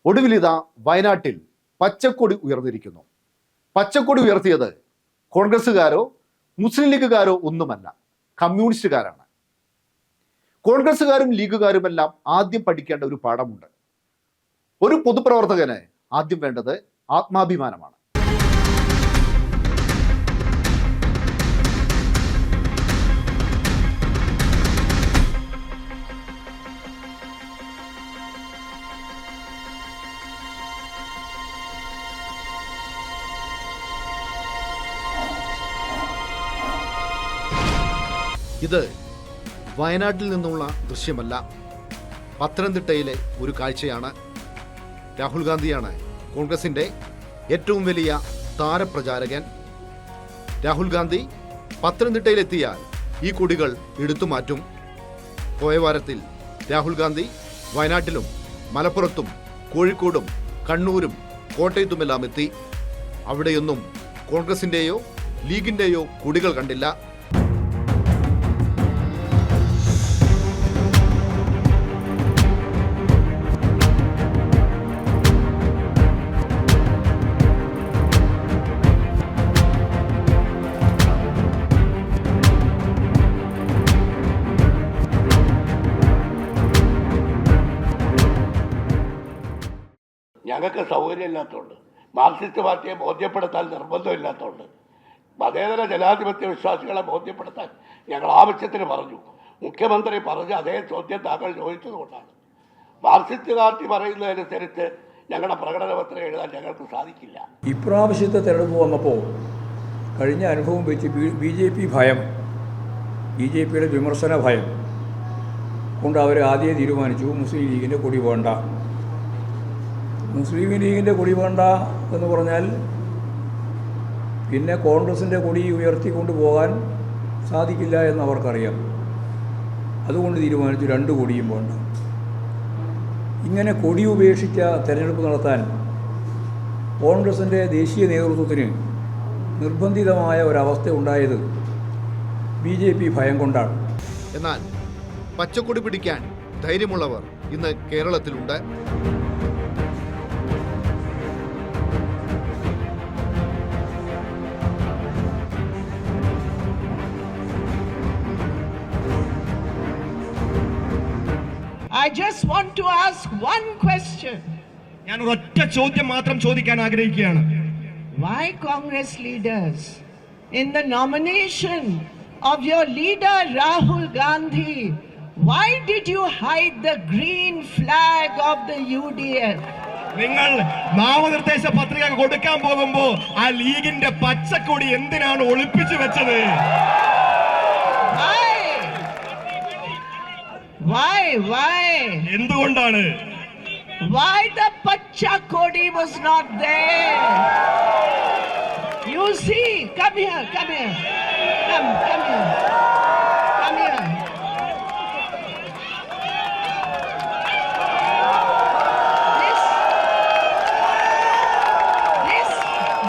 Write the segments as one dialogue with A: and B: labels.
A: ഒടുവിലിതാ വയനാട്ടിൽ പച്ചക്കൊടി ഉയർന്നിരിക്കുന്നു. പച്ചക്കൊടി ഉയർത്തിയത് കോൺഗ്രസ്സുകാരോ മുസ്ലിം ലീഗുകാരോ ഒന്നുമല്ല, കമ്മ്യൂണിസ്റ്റുകാരാണ്. കോൺഗ്രസ്സുകാരും ലീഗുകാരുമെല്ലാം ആദ്യം പഠിക്കേണ്ട ഒരു പാഠമുണ്ട്. ഒരു പൊതുപ്രവർത്തകന് ആദ്യം വേണ്ടത് ആത്മാഭിമാനമാണ്. ഇത് വയനാട്ടിൽ നിന്നുള്ള ദൃശ്യമല്ല, പത്തനംതിട്ടയിലെ ഒരു കാഴ്ചയാണ്. രാഹുൽ ഗാന്ധിയാണ് കോൺഗ്രസിൻ്റെ ഏറ്റവും വലിയ താരപ്രചാരകൻ. രാഹുൽ ഗാന്ധി പത്തനംതിട്ടയിലെത്തിയാൽ ഈ കൊടികൾ എടുത്തുമാറ്റും. പോയ വാരത്തിൽ രാഹുൽ ഗാന്ധി വയനാട്ടിലും മലപ്പുറത്തും കോഴിക്കോടും കണ്ണൂരും കോട്ടയത്തുമെല്ലാം എത്തി. അവിടെയൊന്നും കോൺഗ്രസിൻ്റെയോ ലീഗിൻ്റെയോ കൊടികൾ കണ്ടില്ല.
B: ഞങ്ങൾക്ക് സൗകര്യമില്ലാത്തതുകൊണ്ട്, മാർക്സിസ്റ്റ് പാർട്ടിയെ ബോധ്യപ്പെടുത്താൻ നിർബന്ധമില്ലാത്തതുകൊണ്ട്, മതേതര ജനാധിപത്യ വിശ്വാസികളെ ബോധ്യപ്പെടുത്താൻ ഞങ്ങൾ ആവശ്യത്തിന് പറഞ്ഞു. മുഖ്യമന്ത്രി പറഞ്ഞ് അതേ ചോദ്യം താങ്കൾ ചോദിച്ചതുകൊണ്ടാണ്. മാർക്സിസ്റ്റ് പാർട്ടി പറയുന്നതനുസരിച്ച് ഞങ്ങളുടെ പ്രകടന പത്രിക എഴുതാൻ ഞങ്ങൾക്ക് സാധിക്കില്ല.
C: ഇപ്രാവശ്യത്തെ തെരഞ്ഞെടുപ്പ് വന്നപ്പോൾ കഴിഞ്ഞ അനുഭവം വെച്ച് ബി ജെ പി ഭയം, ബി ജെ പിയുടെ വിമർശന ഭയം കൊണ്ട് അവർ ആദ്യം തീരുമാനിച്ചു മുസ്ലിം ലീഗിൻ്റെ കൊടി വേണ്ട. മുസ്ലിം ലീഗിൻ്റെ കൊടി വേണ്ട എന്ന് പറഞ്ഞാൽ പിന്നെ കോൺഗ്രസിൻ്റെ കൊടി ഉയർത്തിക്കൊണ്ട് പോകാൻ സാധിക്കില്ല എന്ന് അവർക്കറിയാം. അതുകൊണ്ട് തീരുമാനിച്ചു രണ്ട് കൊടിയും വേണ്ട. ഇങ്ങനെ കൊടി ഉപേക്ഷിച്ച തെരഞ്ഞെടുപ്പ് നടത്താൻ കോൺഗ്രസിൻ്റെ ദേശീയ നേതൃത്വത്തിന് നിർബന്ധിതമായ ഒരവസ്ഥ ഉണ്ടായത് ബി ജെ പി ഭയം കൊണ്ടാണ്.
A: എന്നാൽ പച്ചക്കൊടി പിടിക്കാൻ ധൈര്യമുള്ളവർ ഇന്ന് കേരളത്തിലുണ്ട്.
D: I just want to ask one question.
E: ഞാൻ ഒറ്റ ചോദ്യം മാത്രം ചോദിക്കാൻ ആഗ്രഹിക്കുകയാണ്.
D: Why Congress leaders, in the nomination of your leader Rahul Gandhi, why did you hide the green flag of the UDF?
E: നിങ്ങൾ നാമനിർദ്ദേശ പത്രിക കൊടുക്കാൻ പോകുമ്പോ ആ ലീഗിന്റെ പച്ചക്കൊടി എന്തിനാണ് ഒളിപ്പിച്ചു വെച്ചത്?
D: Why?
E: എന്തുകൊണ്ടാണ്?
D: Why the Pacha Kodi was not there? You see, come here. Come here. This,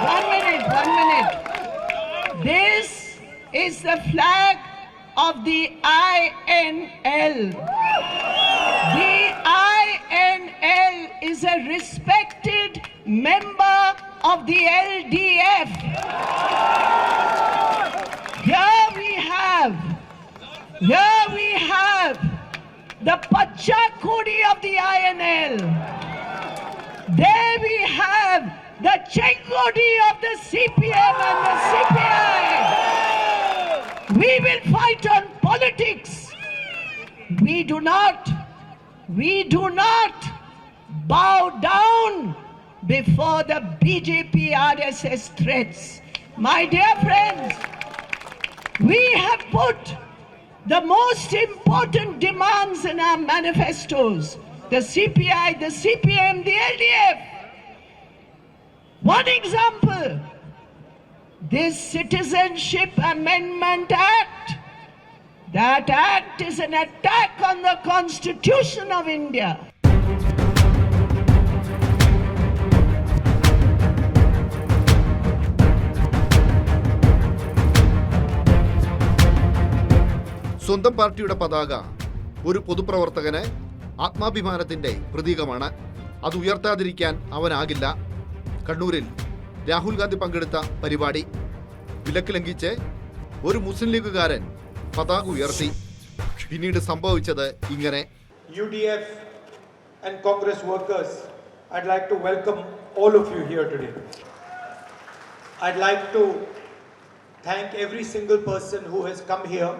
D: 1 minute. This is the flag of the INL. The INL is a respected member of the LDF. Here we have the Pacha Kodi of the INL. There we have the Chekodi of the CPM and the CPI. We will fight on politics. We do not bow down before the BJP RSS threats. My dear friends, we have put the most important demands in our manifestos. The CPI, the CPM, the LDF. One example, this Citizenship Amendment Act. That act is an attack on the Constitution of India.
A: സ്വന്തം പാർട്ടിയുടെ പതാക ഒരു പൊതുപ്രവർത്തകന് ആത്മാഭിമാനത്തിന്റെ പ്രതീകമാണ്. അത് ഉയർത്താതിരിക്കാൻ അവനാകില്ല. കണ്ണൂരിൽ രാഹുൽ ഗാന്ധി പങ്കെടുത്ത പരിപാടി വിലക്ക് ലംഘിച്ച് ഒരു മുസ്ലിം ലീഗുകാരൻ പതാക ഉയർത്തി. പിന്നീട് സംഭവിച്ചത് ഇങ്ങനെ.
F: UDF and Congress workers, I'd like to welcome all of you here today. I'd like to thank every single person who has come here